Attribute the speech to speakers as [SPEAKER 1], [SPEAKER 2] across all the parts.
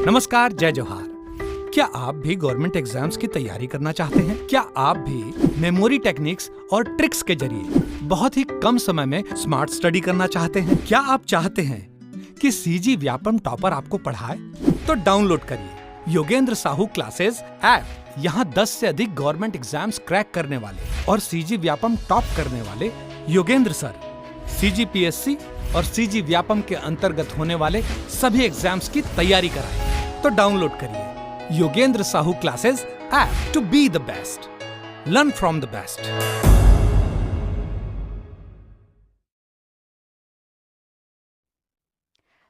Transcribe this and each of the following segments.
[SPEAKER 1] नमस्कार, जय जोहार। क्या आप भी गवर्नमेंट एग्जाम्स की तैयारी करना चाहते हैं? क्या आप भी मेमोरी टेक्निक्स और ट्रिक्स के जरिए बहुत ही कम समय में स्मार्ट स्टडी करना चाहते हैं? क्या आप चाहते हैं कि सीजी व्यापम टॉपर आपको पढ़ाए? तो डाउनलोड करिए योगेंद्र साहू क्लासेस ऐप। यहाँ 10 से अधिक गवर्नमेंट एग्जाम्स क्रैक करने वाले और सीजी व्यापम टॉप करने वाले योगेंद्र सर CGPSC और सीजी व्यापम के अंतर्गत होने वाले सभी एग्जाम्स की तैयारी कराएं। तो डाउनलोड करिए Yogendra Sahu classes app to be the best, learn from the best.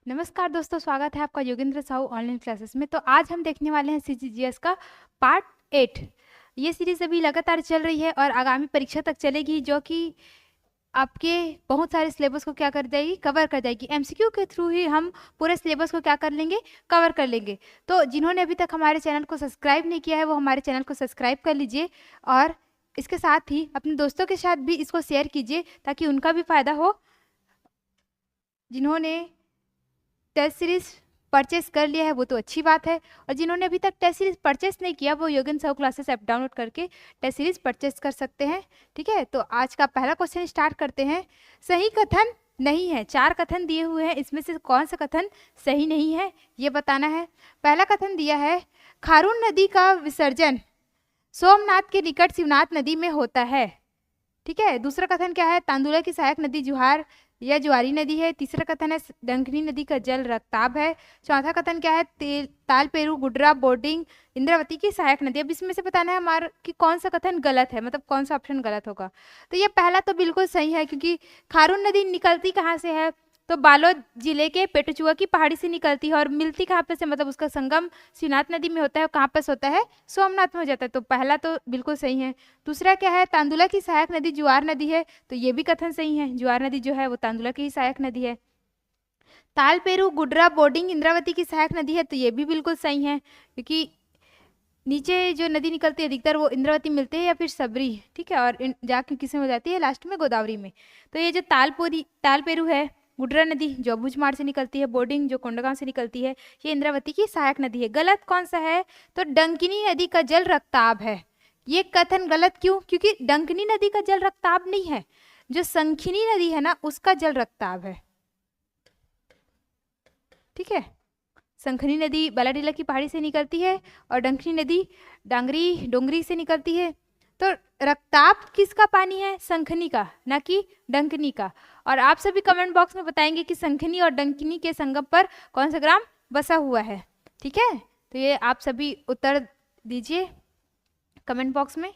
[SPEAKER 2] नमस्कार दोस्तों, स्वागत है आपका योगेंद्र साहू ऑनलाइन क्लासेस में। तो आज हम देखने वाले हैं CGGS का पार्ट 8। ये सीरीज अभी लगातार चल रही है और आगामी परीक्षा तक चलेगी, जो कि आपके बहुत सारे सिलेबस को क्या कर जाएगी, कवर कर जाएगी। MCQ के थ्रू ही हम पूरे सिलेबस को क्या कर लेंगे, कवर कर लेंगे। तो जिन्होंने अभी तक हमारे चैनल को सब्सक्राइब नहीं किया है वो हमारे चैनल को सब्सक्राइब कर लीजिए और इसके साथ ही अपने दोस्तों के साथ भी इसको शेयर कीजिए ताकि उनका भी फ़ायदा हो। जिन्होंने टेस्ट सीरीज परचेस कर लिया है वो तो अच्छी बात है, और जिन्होंने अभी तक टेस्ट सीरीज परचेस नहीं किया वो Yogendra Sahu classes app download करके टेस्ट सीरीज परचेस कर सकते हैं। ठीक है, तो आज का पहला क्वेश्चन स्टार्ट करते हैं। सही कथन नहीं है। 4 कथन दिए हुए हैं, इसमें से कौन सा कथन सही नहीं है ये बताना है। पहला कथन दिया है, खारून नदी का विसर्जन सोमनाथ के निकट शिवनाथ नदी में होता है। ठीक है, दूसरा कथन क्या है, तांदुला की सहायक नदी जुहार या जुआरी नदी है। तीसरा कथन है, डंकनी नदी का जल रक्ताब है। चौथा कथन क्या है, तालपेरू गुडरा बोर्डिंग इंद्रावती की सहायक नदी। अब इसमें से बताना है हमारा कि कौन सा कथन गलत है, मतलब कौन सा ऑप्शन गलत होगा। तो ये पहला तो बिल्कुल सही है, क्योंकि खारून नदी निकलती कहाँ से है, तो बालोद जिले के पेटचुआ की पहाड़ी से निकलती है और मिलती कहाँ पे से, मतलब उसका संगम शिवनाथ नदी में होता है। कहाँ पे होता है, सोमनाथ में हो जाता है। तो पहला तो बिल्कुल सही है। दूसरा क्या है, तांदुला की सहायक नदी जुआर नदी है, तो ये भी कथन सही है। जुआर नदी जो है वो तांदुला की ही सहायक नदी है। तालपेरू गुडरा बोर्डिंग इंद्रावती की सहायक नदी है, तो ये भी बिल्कुल सही है, क्योंकि नीचे जो नदी निकलती है अधिकतर वो इंद्रावती मिलते हैं या फिर सबरी। ठीक है, और जाके किस में हो जाती है, लास्ट में गोदावरी में। तो ये जो तालपेरू है, गुडरा नदी जो भुजमाड़ से निकलती है, बोर्डिंग जो कोंडागांव से निकलती है, ये इंद्रावती की सहायक नदी है। गलत कौन सा है, तो डंकिनी नदी का जल रक्ताब है। ये कथन गलत क्यों, क्योंकि डंकिनी नदी का जल रक्ताब नहीं है, जो संखिनी नदी है ना उसका जल रक्ताब है। ठीक है, संखनी नदी बालाडीला की पहाड़ी से निकलती है और डंकिनी नदी डोंगरी से निकलती है। तो रक्ताब किसका पानी है, संखनी का, ना कि डंकिनी का। और आप सभी कमेंट बॉक्स में बताएंगे कि संखनी और डंकिनी के संगम पर कौन सा ग्राम बसा हुआ है। ठीक है, तो ये आप सभी उत्तर दीजिए कमेंट बॉक्स में।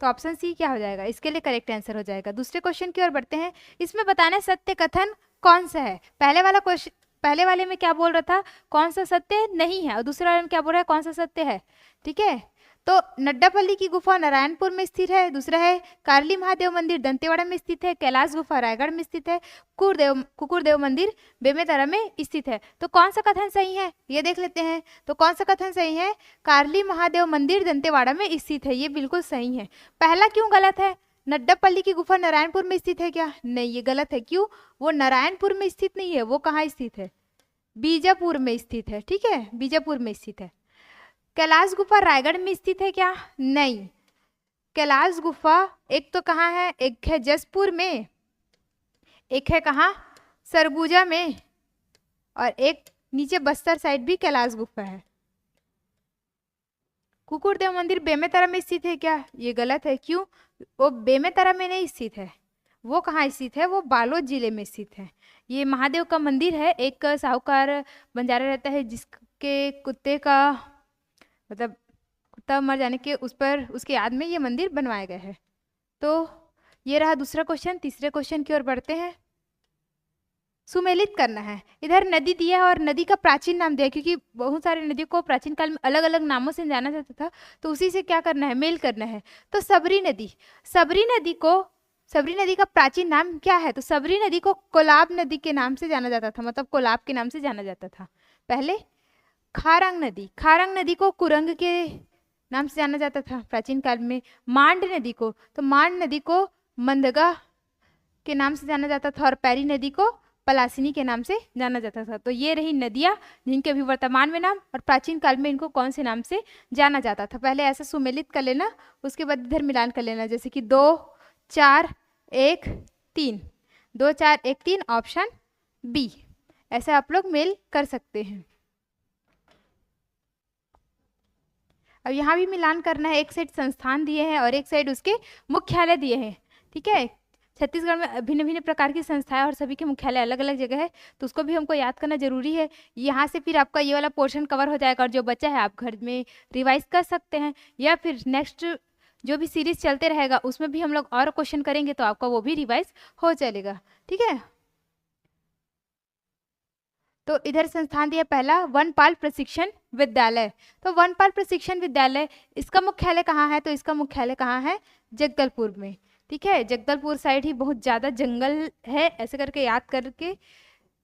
[SPEAKER 2] तो ऑप्शन सी क्या हो जाएगा, इसके लिए करेक्ट आंसर हो जाएगा। दूसरे क्वेश्चन की ओर बढ़ते हैं। इसमें बताना है सत्य कथन कौन सा है। पहले वाले में क्या बोल रहा था, कौन सा सत्य नहीं है, और दूसरे वाले में क्या बोल रहा है, कौन सा सत्य है। ठीक है, तो नड्डापल्ली की गुफा नारायणपुर में स्थित है। दूसरा है, कारली महादेव मंदिर दंतेवाड़ा में स्थित है। कैलाश गुफा रायगढ़ में स्थित है। कुकुरदेव मंदिर बेमेतरा में स्थित है। तो कौन सा कथन सही है ये देख लेते हैं। तो कौन सा कथन सही है, कारली महादेव मंदिर दंतेवाड़ा में स्थित है, ये बिल्कुल सही है। पहला क्यों गलत है, नड्डापल्ली की गुफा नारायणपुर में स्थित है क्या, नहीं ये गलत है। क्यों, वो नारायणपुर में स्थित नहीं है, वो कहाँ स्थित है, बीजापुर में स्थित है। ठीक है, बीजापुर में स्थित है। कैलाश गुफा रायगढ़ में स्थित है क्या, नहीं। कैलाश गुफा एक तो कहाँ है, एक है जसपुर में, एक है कहाँ, सरगुजा में, और एक नीचे बस्तर साइड भी कैलाश गुफा है। कुकुरदेव मंदिर बेमेतरा में स्थित है क्या, ये गलत है। क्यों, वो बेमेतरा में नहीं स्थित है, वो कहाँ स्थित है, वो बालोद जिले में स्थित है। ये महादेव का मंदिर है। एक साहूकार बंजारा रहता है जिसके कुत्ते का, मतलब कुत्ता मर जाने के उस पर उसके याद में ये मंदिर बनवाया गया है। तो ये रहा दूसरा क्वेश्चन। तीसरे क्वेश्चन की ओर बढ़ते हैं। सुमेलित करना है। इधर नदी दिया है और नदी का प्राचीन नाम दिया है, क्योंकि बहुत सारी नदियों को प्राचीन काल में अलग अलग नामों से जाना जाता था, तो उसी से क्या करना है, मेल करना है। तो सबरी नदी का प्राचीन नाम क्या है, तो सबरी नदी को कोलाब नदी के नाम से जाना जाता था, मतलब कोलाब के नाम से जाना जाता था पहले। खारंग नदी को कुरंग के नाम से जाना जाता था प्राचीन काल में। मांड नदी को मंदगा के नाम से जाना जाता था, और पैरी नदी को पलासिनी के नाम से जाना जाता था। तो ये रही नदियाँ जिनके अभी वर्तमान में नाम और प्राचीन काल में इनको कौन से नाम से जाना जाता था। पहले ऐसा सुमेलित कर लेना, उसके बाद इधर मिलान कर लेना, जैसे कि 2 4 1 3, 2 4 1 3 ऑप्शन बी। ऐसे आप लोग मेल कर सकते हैं। अब यहाँ भी मिलान करना है, एक साइड संस्थान दिए हैं और एक साइड उसके मुख्यालय दिए हैं। ठीक है, छत्तीसगढ़ में भिन्न भिन्न प्रकार की संस्थाएं और सभी के मुख्यालय अलग अलग जगह है, तो उसको भी हमको याद करना जरूरी है। यहाँ से फिर आपका ये वाला पोर्शन कवर हो जाएगा और जो बचा है आप घर में रिवाइज कर सकते हैं, या फिर नेक्स्ट जो भी सीरीज चलते रहेगा उसमें भी हम लोग और क्वेश्चन करेंगे तो आपका वो भी रिवाइज हो चलेगा। ठीक है, तो इधर संस्थान दिया पहला वनपाल प्रशिक्षण विद्यालय। तो वनपाल प्रशिक्षण विद्यालय, इसका मुख्यालय कहाँ है? तो इसका मुख्यालय कहाँ है? जगदलपुर में। ठीक है, जगदलपुर साइड ही बहुत ज़्यादा जंगल है, ऐसे करके याद करके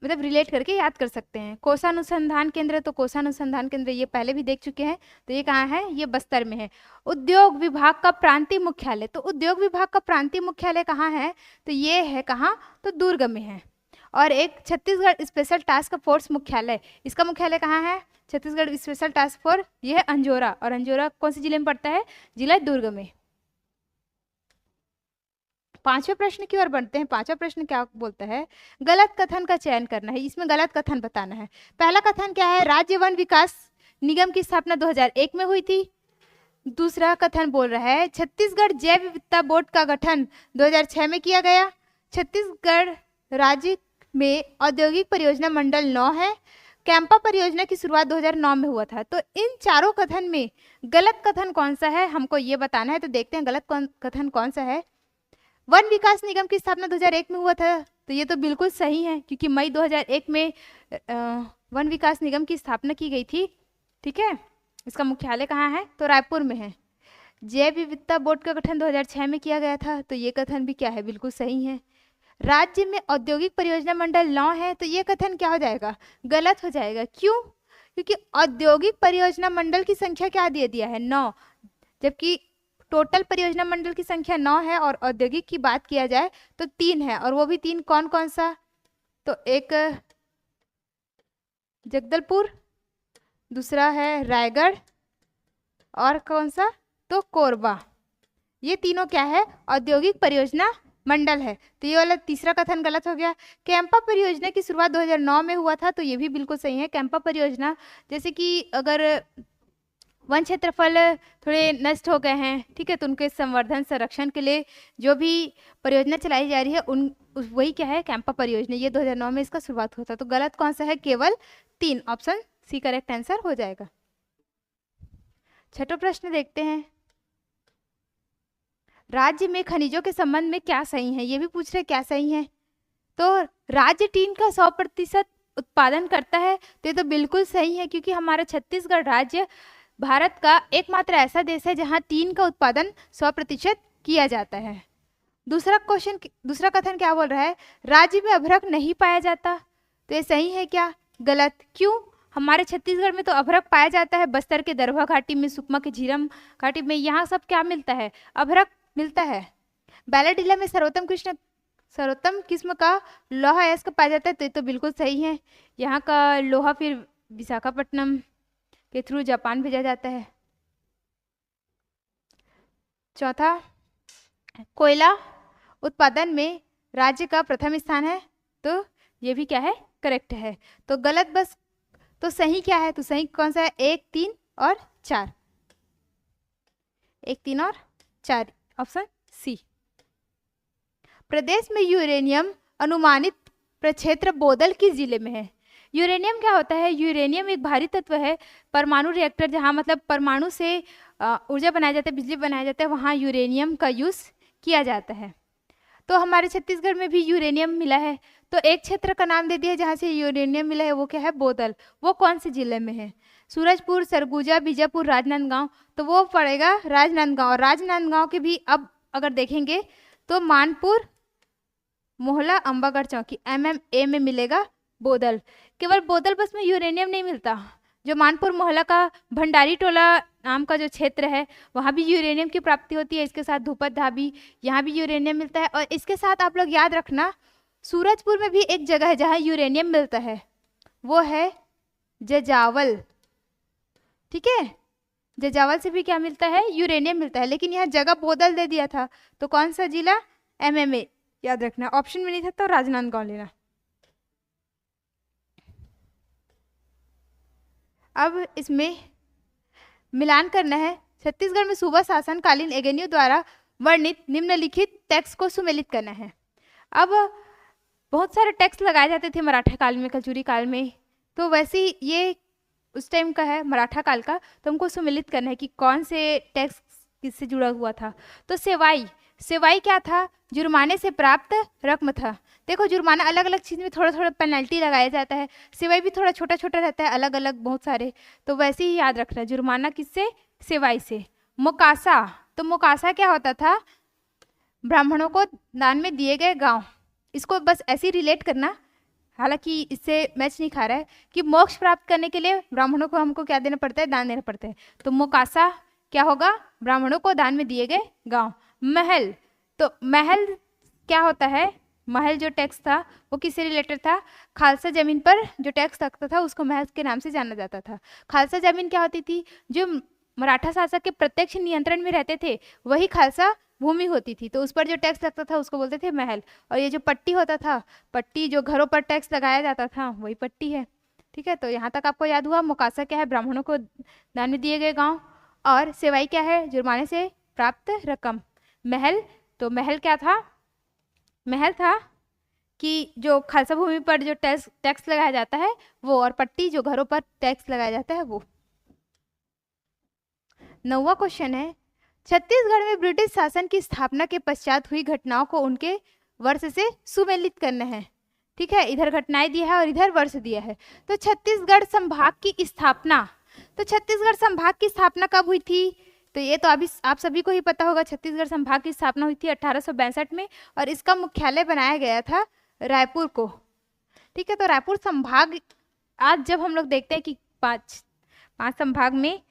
[SPEAKER 2] मतलब रिलेट करके याद कर सकते हैं। कोषानुसंधान केंद्र, तो कोषानुसंधान केंद्र ये पहले भी देख चुके हैं, तो ये कहाँ है? ये बस्तर में है। उद्योग विभाग का प्रांतीय मुख्यालय, तो उद्योग विभाग का प्रांतीय मुख्यालय कहाँ है? तो ये है कहाँ? तो दुर्ग में है। और एक छत्तीसगढ़ स्पेशल टास्क फोर्स मुख्यालय, इसका मुख्यालय कहाँ है? छत्तीसगढ़ स्पेशल टास्क फोर्स, ये है अंजोरा, और अंजोरा कौन से जिले में पड़ता है? जिला दुर्ग में। पांचवें प्रश्न की ओर बढ़ते हैं। पांचवा प्रश्न क्या बोलता है? गलत कथन का चयन करना है, इसमें गलत कथन बताना है। पहला कथन क्या है? राज्य वन विकास निगम की स्थापना 2001 में हुई थी। दूसरा कथन बोल रहा है छत्तीसगढ़ जैव विविधता बोर्ड का गठन 2006 में किया गया। छत्तीसगढ़ राज्य में औद्योगिक परियोजना मंडल 9 है। कैंपा परियोजना की शुरुआत 2009 में हुआ था। तो इन चारों कथन में गलत कथन कौन सा है हमको ये बताना है। तो देखते हैं गलत कथन कौन सा है। वन विकास निगम की स्थापना 2001 में हुआ था, तो ये तो बिल्कुल सही है, क्योंकि मई 2001 में वन विकास निगम की स्थापना की गई थी। ठीक है, इसका मुख्यालय कहाँ है? तो रायपुर में है। जैव विविधता बोर्ड का गठन 2006 में किया गया था, तो ये कथन भी क्या है? बिल्कुल सही है। राज्य में औद्योगिक परियोजना मंडल 9 है, तो ये कथन क्या हो जाएगा? गलत हो जाएगा। क्यों? क्योंकि औद्योगिक परियोजना मंडल की संख्या क्या दे दिया है? 9, जबकि टोटल परियोजना मंडल की संख्या 9 है और औद्योगिक की बात किया जाए तो 3 है, और वो भी 3 कौन कौन सा? तो एक जगदलपुर, दूसरा है रायगढ़, और कौन सा? तो कोरबा। ये तीनों क्या है? औद्योगिक परियोजना मंडल है। तो ये वाला तीसरा कथन गलत हो गया। कैंपा परियोजना की शुरुआत 2009 में हुआ था, तो ये भी बिल्कुल सही है। कैंपा परियोजना, जैसे कि अगर वन क्षेत्रफल थोड़े नष्ट हो गए हैं, ठीक है, तो उनके संवर्धन संरक्षण के लिए जो भी परियोजना चलाई जा रही है वही क्या है? कैंपा परियोजना। ये 2009 में इसका शुरुआत हुआ था। तो गलत कौन सा है? केवल 3, ऑप्शन सी करेक्ट आंसर हो जाएगा। छठवां प्रश्न देखते हैं। राज्य में खनिजों के संबंध में क्या सही है? ये भी पूछ रहे क्या सही है। तो राज्य टीन का 100% उत्पादन करता है, तो ये तो बिल्कुल सही है, क्योंकि हमारा छत्तीसगढ़ राज्य भारत का एकमात्र ऐसा देश है जहां टीन का उत्पादन 100% किया जाता है। दूसरा कथन क्या बोल रहा है? राज्य में अभ्रक नहीं पाया जाता, तो ये सही है क्या? गलत। क्यों? हमारे छत्तीसगढ़ में तो अभ्रक पाया जाता है। बस्तर के दरभा घाटी में, सुकमा के झीरम घाटी में, यहाँ सब क्या मिलता है? अभ्रक मिलता है। बैलाडीला में सर्वोत्तम किस्म का लोहा अयस्क पाया जाता है, तो ये तो बिल्कुल सही है। यहाँ का लोहा फिर विशाखापट्टनम के थ्रू जापान भेजा जाता है। चौथा, कोयला उत्पादन में राज्य का प्रथम स्थान है, तो ये भी क्या है? करेक्ट है। तो गलत बस, तो सही क्या है? तो सही कौन सा है? 1, 3 और 4। 1, 3 और 4, ऑप्शन सी। प्रदेश में यूरेनियम अनुमानित प्रक्षेत्र बोदल किस जिले में है? यूरेनियम क्या होता है? यूरेनियम एक भारी तत्व है। परमाणु रिएक्टर, जहाँ मतलब परमाणु से ऊर्जा बनाया जाता है, बिजली बनाया जाता है, वहाँ यूरेनियम का यूज़ किया जाता है। तो हमारे छत्तीसगढ़ में भी यूरेनियम मिला है, तो एक क्षेत्र का नाम दे दिया जहाँ से यूरेनियम मिला है, वो क्या है? बोदल। वो कौन से जिले में है? सूरजपुर, सरगुजा, बीजापुर, राजनांदगांव, तो वो पड़ेगा राजनांदगांव। और राजनांदगांव के भी अब अगर देखेंगे तो मानपुर, मोहला, अंबागढ़ चौकी, MMA में मिलेगा बोदल। केवल बोदल बस में यूरेनियम नहीं मिलता, जो मानपुर मोहल्ला का भंडारी टोला नाम का जो क्षेत्र है वहाँ भी यूरेनियम की प्राप्ति होती है। इसके साथ धूपत धाबी, यहाँ भी यूरेनियम मिलता है। और इसके साथ आप लोग याद रखना, सूरजपुर में भी एक जगह है जहाँ यूरेनियम मिलता है, वो है जजावल। ठीक है, जजावल से भी क्या मिलता है? यूरेनियम मिलता है। लेकिन यहाँ जगह बदल दे दिया था, तो कौन सा जिला? MMA याद रखना। ऑप्शन में नहीं था तो राजनांदगांव लेना। अब इसमें मिलान करना है। छत्तीसगढ़ में सूबा शासन कालीन एगेन्यू द्वारा वर्णित निम्नलिखित टैक्स को सुमेलित करना है। अब बहुत सारे टैक्स लगाए जाते थे मराठा काल में, कलचुरी काल में, तो वैसे ही ये उस टाइम का है मराठा काल का, तो हमको सुमेलित करना है कि कौन से टैक्स किससे जुड़ा हुआ था। तो सेवाई, सेवाई क्या था? जुर्माने से प्राप्त रकम था। देखो जुर्माना अलग अलग चीज़ में थोड़ा थोड़ा पेनल्टी लगाया जाता है, सेवाई भी थोड़ा छोटा छोटा रहता है, अलग अलग बहुत सारे, तो वैसे ही याद रखना, जुर्माना किससे? सेवाई से। मुकासा, तो मुकासा क्या होता था? ब्राह्मणों को दान में दिए गए गांव। इसको बस ऐसे ही रिलेट करना, हालांकि इससे मैच नहीं खा रहा है, कि मोक्ष प्राप्त करने के लिए ब्राह्मणों को हमको क्या देना पड़ता है? दान देना पड़ता है। तो मुकासा क्या होगा? ब्राह्मणों को दान में दिए गए गांव। महल, तो महल क्या होता है? महल जो टैक्स था वो किससे रिलेटेड था? खालसा जमीन पर जो टैक्स लगता था उसको महल के नाम से जाना जाता था। खालसा जमीन क्या होती थी? जो मराठा शासक के प्रत्यक्ष नियंत्रण में रहते थे वही खालसा भूमि होती थी, तो उस पर जो टैक्स लगता था उसको बोलते थे महल। और ये जो पट्टी होता था, पट्टी जो घरों पर टैक्स लगाया जाता था वही पट्टी है। ठीक है, तो यहाँ तक आपको याद हुआ। मुकासा क्या है? ब्राह्मणों को दान में दिए गए गांव। और सेवाई क्या है? जुर्माने से प्राप्त रकम। महल, तो महल क्या था? महल था कि जो खालसा भूमि पर जो टैक्स लगाया जाता है वो, और पट्टी जो घरों पर टैक्स लगाया जाता है वो। 9वां क्वेश्चन है, छत्तीसगढ़ में ब्रिटिश शासन की स्थापना के पश्चात हुई घटनाओं को उनके वर्ष से सुमेलित करना है। ठीक है, इधर घटनाएं दिया है और इधर वर्ष दिया है। तो छत्तीसगढ़ संभाग की स्थापना, तो छत्तीसगढ़ संभाग की स्थापना कब हुई थी? तो ये तो अभी आप सभी को ही पता होगा। छत्तीसगढ़ संभाग की स्थापना हुई थी 1862 में, और इसका मुख्यालय बनाया गया था रायपुर को। ठीक है, तो रायपुर संभाग, आज जब हम लोग देखते हैं कि पांच संभाग में,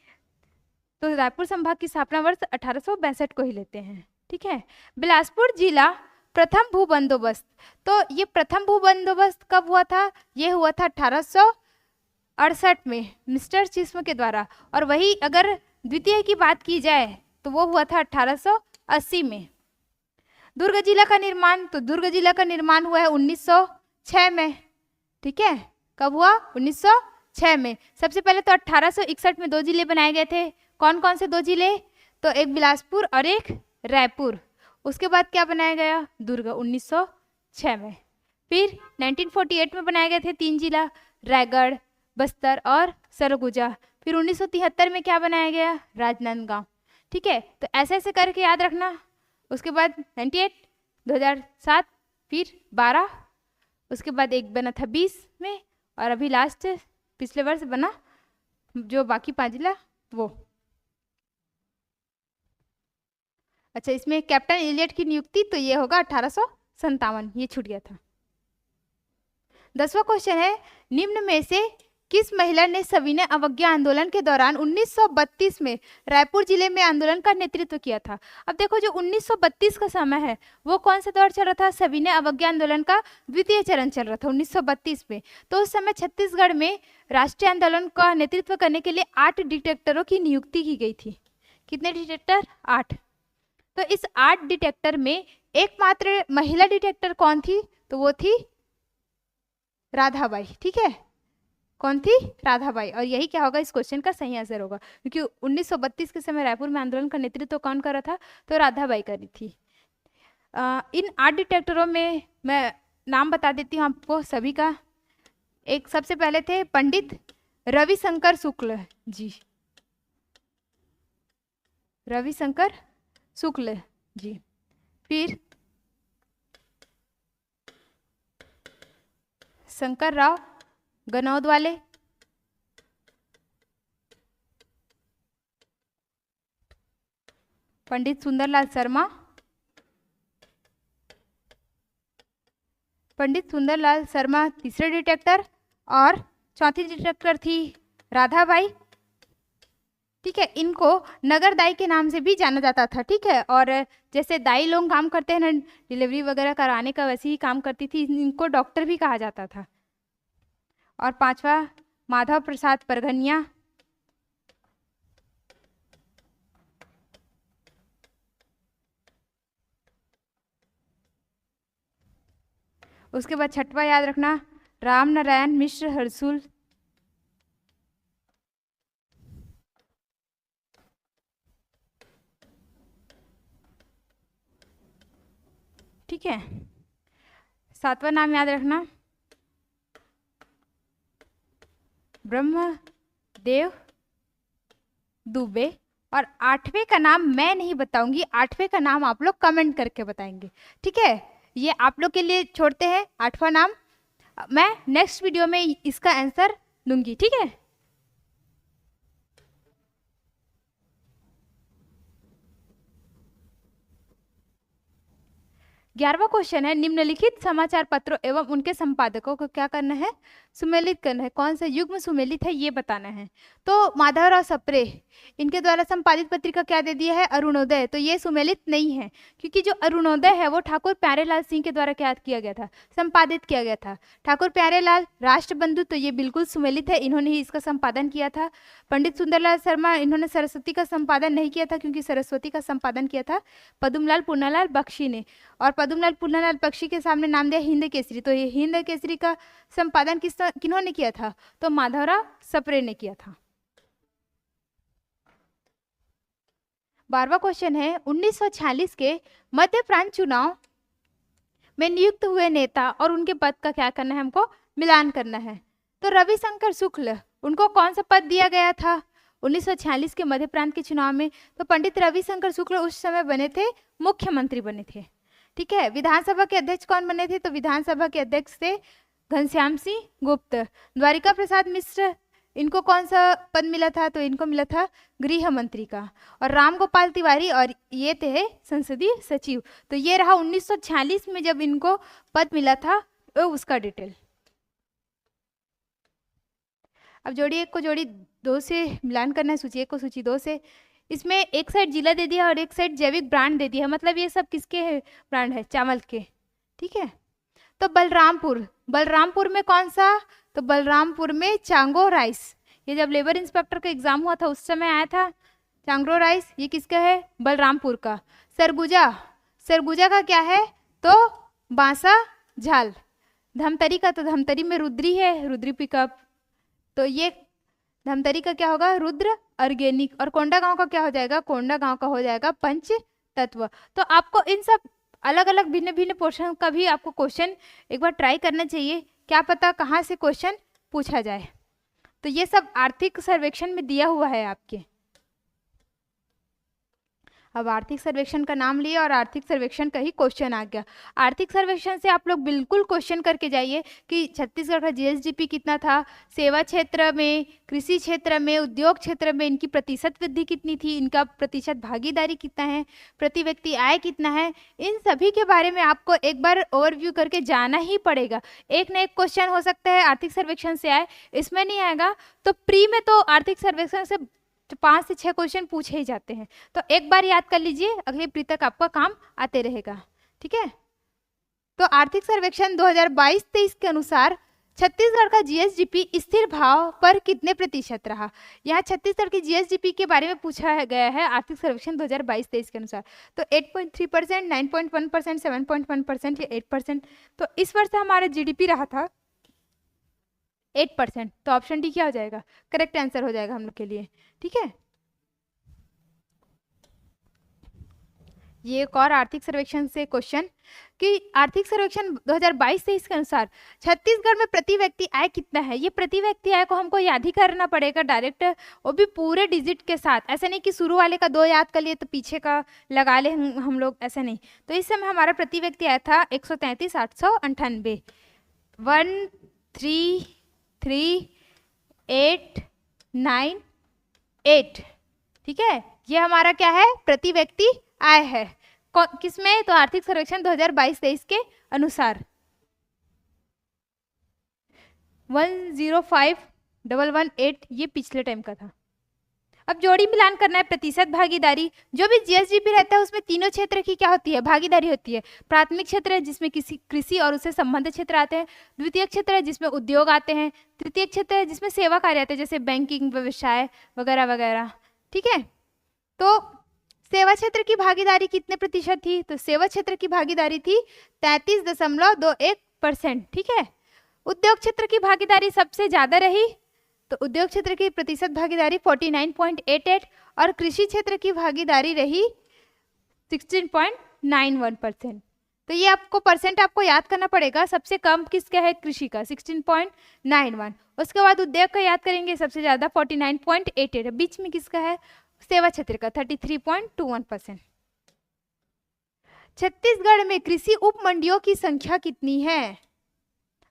[SPEAKER 2] तो रायपुर संभाग की स्थापना वर्ष 1862 को ही लेते हैं। ठीक है, बिलासपुर जिला प्रथम भू बंदोबस्त, तो ये प्रथम भू बंदोबस्त कब हुआ था? ये हुआ था 1868 में मिस्टर चिस्म के द्वारा। और वही अगर द्वितीय की बात की जाए तो वो हुआ था 1880 में। दुर्ग जिला का निर्माण, तो दुर्ग जिला का निर्माण हुआ है 1906 में। ठीक है, कब हुआ? 1906 में। सबसे पहले तो 1861 में 2 जिले बनाए गए थे। कौन कौन से 2 जिले? तो एक बिलासपुर और एक रायपुर। उसके बाद क्या बनाया गया? दुर्ग 1906 में। फिर 1948 में बनाए गए थे 3 जिला, रायगढ़, बस्तर और सरगुजा। फिर 1973 में क्या बनाया गया? राजनांदगांव। ठीक है, तो ऐसे ऐसे करके याद रखना। उसके बाद 98, 2007, फिर 12, उसके बाद एक बना था 20 में, और अभी लास्ट पिछले वर्ष बना जो बाकी 5 जिला वो। अच्छा, इसमें कैप्टन एलियट की नियुक्ति, तो ये होगा 1857, ये छूट गया था। 10वां क्वेश्चन है, निम्न में से किस महिला ने सविनय अवज्ञा आंदोलन के दौरान 1932 में रायपुर जिले में आंदोलन का नेतृत्व किया था? अब देखो, जो 1932 का समय है वो कौन सा दौर चल रहा था? सविनय अवज्ञा आंदोलन का द्वितीय चरण चल रहा था 1932 में। तो उस समय छत्तीसगढ़ में राष्ट्रीय आंदोलन का नेतृत्व करने के लिए 8 डिटेक्टरों की नियुक्ति की गई थी। कितने डिटेक्टर? 8। तो इस 8 डिटेक्टर में एकमात्र महिला डिटेक्टर कौन थी? तो वो थी राधाबाई। ठीक है, कौन थी? राधाबाई। और यही क्या होगा? इस क्वेश्चन का सही आंसर होगा, क्योंकि 1932 के समय रायपुर में आंदोलन का नेतृत्व कौन कर रहा था? तो राधाबाई करी थी। इन 8 डिटेक्टरों में मैं नाम बता देती हूँ आपको सभी का। एक सबसे पहले थे पंडित रविशंकर शुक्ल जी, रविशंकर शुक्ल जी। फिर शंकर राव गनौद वाले, पंडित सुंदरलाल शर्मा, पंडित सुंदरलाल शर्मा तीसरे डिटेक्टर, और चौथी डिटेक्टर थी राधाबाई। ठीक है, इनको नगर दाई के नाम से भी जाना जाता था। ठीक है, और जैसे दाई लोग काम करते हैं ना डिलीवरी वगैरह कराने का, वैसे ही काम करती थी, इनको डॉक्टर भी कहा जाता था। और पांचवा माधव प्रसाद परगनिया, उसके बाद छठवा याद रखना राम नारायण मिश्र हरसुल, ठीक है। सातवां नाम याद रखना ब्रह्मदेव दुबे। और आठवें का नाम मैं नहीं बताऊंगी, आठवें का नाम आप लोग कमेंट करके बताएंगे। ठीक है, ये आप लोग के लिए छोड़ते हैं। आठवां नाम मैं नेक्स्ट वीडियो में इसका आंसर दूंगी। ठीक है, 11वां क्वेश्चन है निम्नलिखित समाचार पत्रों एवं उनके संपादकों को क्या करना है, सुमेलित करना है। कौन सा युग्म सुमेलित है ये बताना है। तो माधवराव सप्रे इनके द्वारा संपादित पत्रिका क्या दे दिया है, अरुणोदय। तो ये सुमेलित नहीं है, क्योंकि जो अरुणोदय है वो ठाकुर प्यारेलाल सिंह के द्वारा क्या किया गया था, संपादित किया गया था। ठाकुर प्यारेलाल राष्ट्रबंधु, तो ये बिल्कुल सुमेलित है, इन्होंने ही इसका संपादन किया था। पंडित सुंदरलाल शर्मा, इन्होंने सरस्वती का संपादन नहीं किया था, क्योंकि सरस्वती का संपादन किया था पद्मलाल पूर्णालाल बख्शी ने। और पद्मलाल पूर्णालाल बख्शी के सामने नाम दिया हिंद केसरी, तो ये हिंद केसरी का संपादन किन्होंने किया था, तो माधवराव सप्रे ने किया था। 12वां क्वेश्चन है 1946 के मध्य प्रांत चुनाव में नियुक्त हुए नेता और उनके पद का क्या करना है, हमको मिलान करना है। तो रविशंकर शुक्ल, उनको कौन सा पद दिया गया था 1946 के मध्य प्रांत के चुनाव में, तो पंडित रविशंकर शुक्ल उस समय बने थे, मुख्यमंत्री बने थे। ठीक है, विधानसभा के अध्यक्ष कौन बने थे, तो विधानसभा के अध्यक्ष थे घनश्याम सिंह गुप्त। द्वारिका प्रसाद मिश्र, इनको कौन सा पद मिला था, तो इनको मिला था गृह मंत्री का। और राम गोपाल तिवारी, और ये थे संसदीय सचिव। तो ये रहा 1946 में जब इनको पद मिला था, तो उसका डिटेल। अब जोड़ी एक को जोड़ी दो से मिलान करना है, सूची एक को सूची दो से। इसमें एक साइड जिला दे दिया और एक साइड जैविक ब्रांड दे दिया, मतलब ये सब किसके ब्रांड है, चावल के। ठीक है, तो बलरामपुर में कौन सा, तो बलरामपुर में चांगो राइस। ये जब लेबर इंस्पेक्टर का एग्जाम हुआ था उस समय आया था चांगो राइस, ये किसका है, बलरामपुर का। सरगुजा का क्या है, तो बांसा झाल। धमतरी का, तो धमतरी में रुद्री है, रुद्री पिकअप, तो ये धमतरी का क्या होगा, रुद्र ऑर्गेनिक। और कोंडा गांव का क्या हो जाएगा, कोंडा गांव का हो जाएगा पंच तत्व। तो आपको इन सब अलग अलग भिन्न भिन्न पोर्शन का भी आपको क्वेश्चन एक बार ट्राई करना चाहिए, क्या पता कहाँ से क्वेश्चन पूछा जाए। तो ये सब आर्थिक सर्वेक्षण में दिया हुआ है आपके। अब आर्थिक सर्वेक्षण का नाम लिए और आर्थिक सर्वेक्षण का ही क्वेश्चन आ गया। आर्थिक सर्वेक्षण से आप लोग बिल्कुल क्वेश्चन करके जाइए कि छत्तीसगढ़ का जीएसडीपी कितना था, सेवा क्षेत्र में, कृषि क्षेत्र में, उद्योग क्षेत्र में इनकी प्रतिशत वृद्धि कितनी थी, इनका प्रतिशत भागीदारी कितना है, प्रति व्यक्ति आय कितना है, इन सभी के बारे में आपको एक बार ओवरव्यू करके जाना ही पड़ेगा। एक न एक क्वेश्चन हो सकता है आर्थिक सर्वेक्षण से आए, इसमें नहीं आएगा तो प्री में तो आर्थिक सर्वेक्षण से 5 से 6 क्वेश्चन पूछे ही जाते हैं। तो एक बार याद कर लीजिए, अगले प्री तक आपका काम आते रहेगा। ठीक है, तो आर्थिक सर्वेक्षण 2022-23 के अनुसार छत्तीसगढ़ का जीएसडीपी स्थिर भाव पर कितने प्रतिशत रहा। यहाँ छत्तीसगढ़ की जीएसडीपी के बारे में पूछा गया है आर्थिक सर्वेक्षण 2022-23 के अनुसार। तो 8.3%, 9.1%, 7.1% या 8%। तो इस वर्ष हमारा जीडीपी रहा था 8%। तो ऑप्शन डी क्या हो जाएगा, करेक्ट आंसर हो जाएगा हम लोग के लिए। ठीक है, ये एक और आर्थिक सर्वेक्षण से क्वेश्चन कि आर्थिक सर्वेक्षण 2022-23 के अनुसार छत्तीसगढ़ में प्रति व्यक्ति आय कितना है। ये प्रति व्यक्ति आय को हमको याद ही करना पड़ेगा डायरेक्ट, वो भी पूरे डिजिट के साथ। ऐसा नहीं कि शुरू वाले का 2 याद कर लिए तो पीछे का लगा ले हम लोग, ऐसा नहीं। तो इस समय हमारा प्रति व्यक्ति आय था 133,898, 133,898। ठीक है, ये हमारा क्या है, प्रति व्यक्ति आय है। किसमें, तो आर्थिक सर्वेक्षण 2022-23 के अनुसार। 105,118 ये पिछले टाइम का था। अब जोड़ी मिलान करना है, प्रतिशत भागीदारी। जो भी जीएसडीपी रहता है उसमें तीनों क्षेत्र की क्या होती है, भागीदारी होती है। प्राथमिक क्षेत्र है जिसमें किसी कृषि और उससे संबंधित क्षेत्र आते हैं, द्वितीय क्षेत्र है जिसमें उद्योग आते हैं, तृतीय क्षेत्र है जिसमें सेवा कार्य आते हैं जैसे बैंकिंग, व्यवसाय वगैरह वगैरह। ठीक है, तो सेवा क्षेत्र की भागीदारी कितने प्रतिशत थी, तो सेवा क्षेत्र की भागीदारी थी 33.21%। ठीक है, उद्योग क्षेत्र की भागीदारी सबसे ज्यादा रही, तो उद्योग क्षेत्र की प्रतिशत भागीदारी 49.88 और कृषि क्षेत्र की भागीदारी रही 16.91%। तो ये आपको परसेंट आपको याद करना पड़ेगा। सबसे कम किसका है, कृषि का 16.91, उसके बाद उद्योग का याद करेंगे सबसे ज्यादा 49.88, बीच में किसका है, सेवा क्षेत्र का 33.21%। छत्तीसगढ़ में कृषि उप मंडियों की संख्या कितनी है।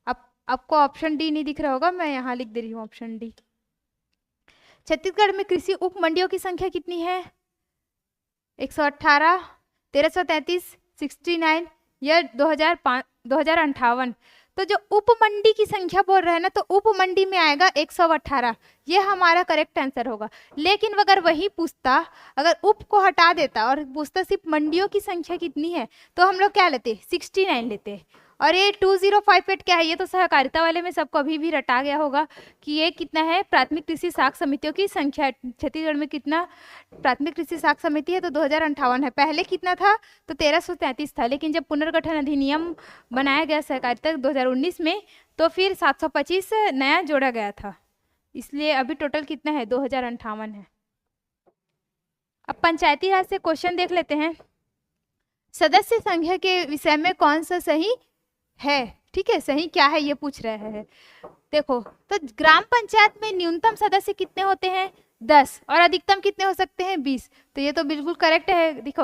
[SPEAKER 2] अब आपको ऑप्शन डी नहीं दिख रहा होगा, मैं यहाँ लिख दे रही हूँ ऑप्शन डी। छत्तीसगढ़ में कृषि उप मंडियों की संख्या कितनी है, 118, 1333, 69 या 2058। तो जो उप मंडी की संख्या बोल रहे हैं ना, तो उप मंडी में आएगा 118, ये हमारा करेक्ट आंसर होगा। लेकिन अगर वही पूछता, अगर उप को हटा देता और पूछता सिर्फ मंडियों की संख्या कितनी है, तो हम लोग क्या लेते, 69 लेते। और ये 2058 क्या है, ये तो सहकारिता वाले में सबको अभी भी रटा गया होगा कि ये कितना है, प्राथमिक कृषि साख समितियों की संख्या। छत्तीसगढ़ में कितना प्राथमिक कृषि साख समिति है, तो 2058 है। पहले कितना था, तो 1333 था, लेकिन जब पुनर्गठन अधिनियम बनाया गया सहकारिता 2019 में, तो फिर 725 नया जोड़ा गया था, इसलिए अभी टोटल कितना है, 2058 है। अब पंचायती राज से क्वेश्चन देख लेते हैं। सदस्य संख्या के विषय में कौन सा सही है। ठीक है, सही क्या है ये पूछ रहे हैं। देखो, तो ग्राम पंचायत में न्यूनतम सदस्य कितने होते हैं, 10, और अधिकतम कितने हो सकते हैं, 20। तो ये तो बिल्कुल करेक्ट है। देखो,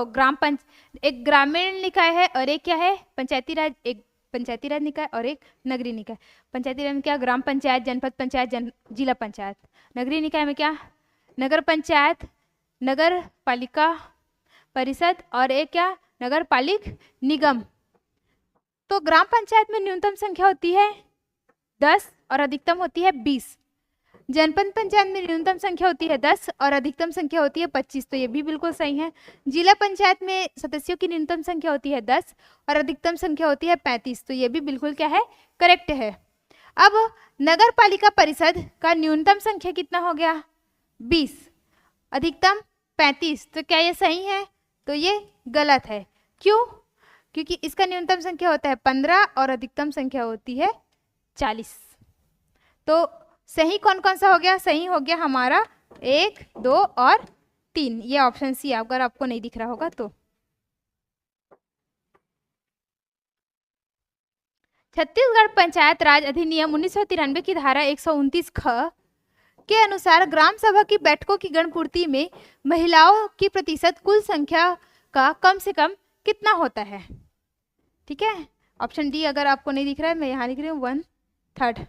[SPEAKER 2] एक ग्रामीण निकाय है और एक क्या है, पंचायती राज, एक पंचायती राज निकाय और एक नगरीय निकाय। पंचायती राज में क्या, ग्राम पंचायत, जनपद पंचायत, जिला पंचायत। नगरीय निकाय में क्या, नगर पंचायत, नगर पालिका परिषद और एक क्या, नगर पालिक निगम। तो ग्राम पंचायत में न्यूनतम संख्या होती है 10 और अधिकतम होती है 20। जनपद पंचायत में न्यूनतम संख्या होती है 10 और अधिकतम संख्या होती है 25, तो ये भी बिल्कुल सही है। जिला पंचायत में सदस्यों की न्यूनतम संख्या होती है 10 और अधिकतम संख्या होती है 35, तो ये भी बिल्कुल क्या है, करेक्ट है। अब नगर पालिका परिषद का न्यूनतम संख्या कितना हो गया, 20, अधिकतम 35, तो क्या ये सही है, तो ये गलत है। क्यों, क्योंकि इसका न्यूनतम संख्या होता है 15 और अधिकतम संख्या होती है 40। तो सही कौन कौन सा हो गया, सही हो गया हमारा 1, 2 और 3, ये ऑप्शन सी, अगर आपको नहीं दिख रहा होगा तो। छत्तीसगढ़ पंचायत राज अधिनियम 1993 की धारा 129 ख के अनुसार ग्राम सभा की बैठकों की गणपूर्ति में महिलाओं की प्रतिशत कुल संख्या का कम से कम कितना होता है। ठीक है, ऑप्शन डी अगर आपको नहीं दिख रहा है, मैं यहाँ लिख रही हूँ 1/3।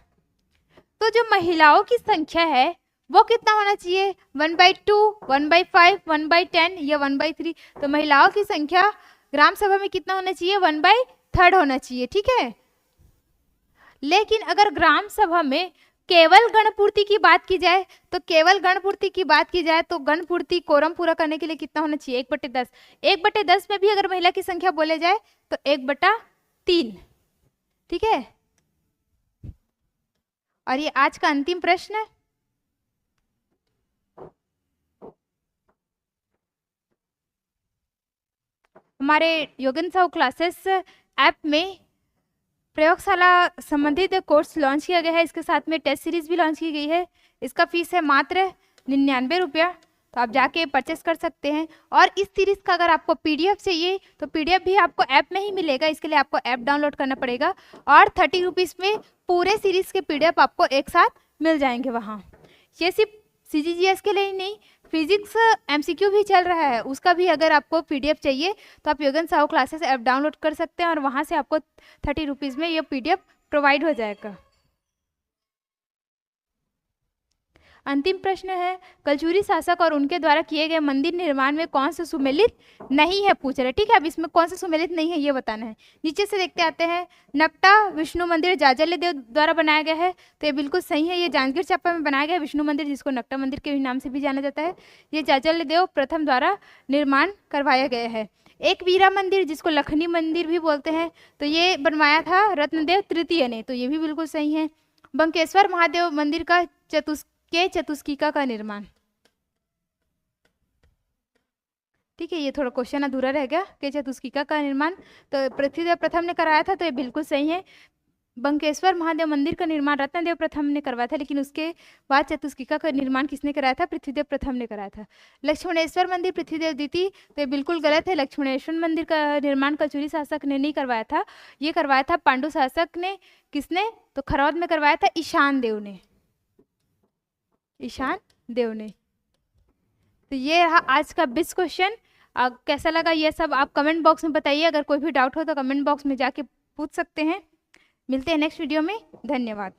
[SPEAKER 2] तो जो महिलाओं की संख्या है वो कितना होना चाहिए, 1/2, 1/5, 1/10 या 1/3। तो महिलाओं की संख्या ग्राम सभा में कितना होना चाहिए, 1/3 होना चाहिए। ठीक है, लेकिन अगर ग्राम सभा में केवल गणपूर्ति की बात की जाए, तो केवल गणपूर्ति की बात की जाए तो गणपूर्ति कोरम पूरा करने के लिए कितना होना चाहिए, 1/10। 1/10 में भी अगर महिला की संख्या बोले जाए तो 1/3। ठीक है, और ये आज का अंतिम प्रश्न है। हमारे योगन साहू क्लासेस ऐप में प्रयोगशाला संबंधित कोर्स लॉन्च किया गया है, इसके साथ में टेस्ट सीरीज भी लॉन्च की गई है। इसका फीस है मात्र 99 रुपया, तो आप जाके परचेस कर सकते हैं। और इस सीरीज का अगर आपको पीडीएफ चाहिए तो पीडीएफ भी आपको ऐप में ही मिलेगा, इसके लिए आपको ऐप डाउनलोड करना पड़ेगा। और 30 रुपीज़ में पूरे सीरीज के पीडीएफ आपको एक साथ मिल जाएंगे वहाँ। ये सिर्फ सीजीजीएस के लिए ही नहीं, फिजिक्स एमसीक्यू भी चल रहा है, उसका भी अगर आपको पीडीएफ चाहिए तो आप योगन साहू क्लासेस ऐप डाउनलोड कर सकते हैं और वहाँ से आपको 30 रुपीज़ में ये पीडीएफ प्रोवाइड हो जाएगा। अंतिम प्रश्न है, कलचुरी शासक और उनके द्वारा किए गए मंदिर निर्माण में कौन सा सुमेलित नहीं है पूछ रहे, ठीक है। अब इसमें कौन सा सुमेलित नहीं है ये बताना है। नीचे से देखते आते हैं, नकटा विष्णु मंदिर जाजल्य देव द्वारा बनाया गया है, तो ये बिल्कुल सही है। ये जांजगीर चांपा में बनाया गया विष्णु मंदिर, जिसको नकटा मंदिर के नाम से भी जाना जाता है, ये जाजल्य देव प्रथम द्वारा निर्माण करवाया गया है। एक वीरा मंदिर जिसको लखनी मंदिर भी बोलते हैं, तो ये बनवाया था रत्नदेव तृतीय ने, तो ये भी बिल्कुल सही है। बंकेश्वर महादेव मंदिर का चतुष्किका का निर्माण, ठीक है, ये थोड़ा क्वेश्चन अधूरा रह गया कि चतुष्किका का निर्माण तो पृथ्वीदेव प्रथम ने कराया था, तो ये बिल्कुल सही है। बंकेश्वर महादेव मंदिर का निर्माण रत्नदेव प्रथम ने करवाया था, लेकिन उसके बाद चतुष्किका का निर्माण किसने कराया था? पृथ्वीदेव प्रथम ने कराया था। लक्ष्मणेश्वर मंदिर पृथ्वीदेव द्वितीय, तो ये बिल्कुल गलत है। लक्ष्मणेश्वर मंदिर का निर्माण कलचुरी शासक ने नहीं करवाया था, ये करवाया था पांडु शासक ने। किसने? तो खरौद में करवाया था ईशान देव ने, ईशान देव ने। तो ये रहा आज का 20 क्वेश्चन। कैसा लगा ये सब आप कमेंट बॉक्स में बताइए। अगर कोई भी डाउट हो तो कमेंट बॉक्स में जाके पूछ सकते हैं। मिलते हैं नेक्स्ट वीडियो में। धन्यवाद।